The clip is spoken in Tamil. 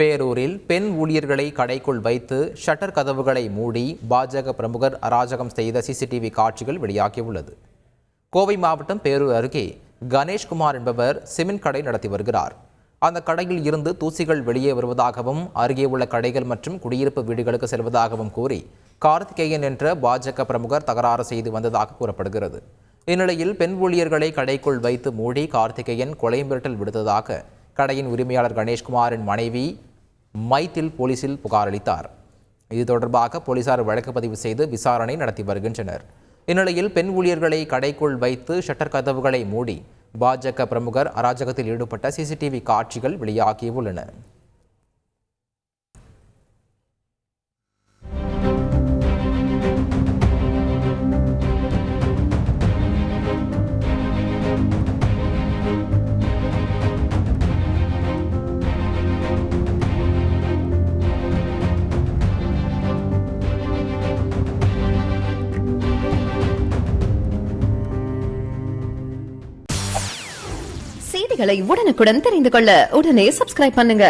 பேரூரில் பெண் ஊழியர்களை கடைக்குள் வைத்து ஷட்டர் கதவுகளை மூடி பாஜக பிரமுகர் அராஜகம் செய்த சிசிடிவி காட்சிகள் வெளியாகியுள்ளது. கோவை மாவட்டம் பேரூர் அருகே கணேஷ்குமார் என்பவர் சிமெண்ட் கடை நடத்தி வருகிறார். அந்த கடையில் இருந்து தூசிகள் வெளியே வருவதாகவும் அருகே உள்ள கடைகள் மற்றும் குடியிருப்பு வீடுகளுக்கு செல்வதாகவும் கூறி கார்த்திகேயன் என்ற பாஜக பிரமுகர் தகராறு செய்து வந்ததாக கூறப்படுகிறது. இந்நிலையில் பெண் ஊழியர்களை கடைக்குள் வைத்து மூடி கார்த்திகேயன் கொலை மிரட்டல் விடுத்ததாக கடையின் உரிமையாளர் கணேஷ்குமாரின் மனைவி மைத்தில் போலீசில் புகார் அளித்தார். இது தொடர்பாக போலீசார் வழக்கு பதிவு செய்து விசாரணை நடத்தி வருகின்றனர். இந்நிலையில் பெண் ஊழியர்களை கடைக்குள் வைத்து ஷட்டர் கதவுகளை மூடி பாஜக பிரமுகர் அராஜகத்தில் ஈடுபட்ட சிசிடிவி காட்சிகள் வெளியாகியுள்ளன. செய்திகளை உடனுக்குடன் தெரிந்து கொள்ள உடனே சப்ஸ்கிரைப் பண்ணுங்க.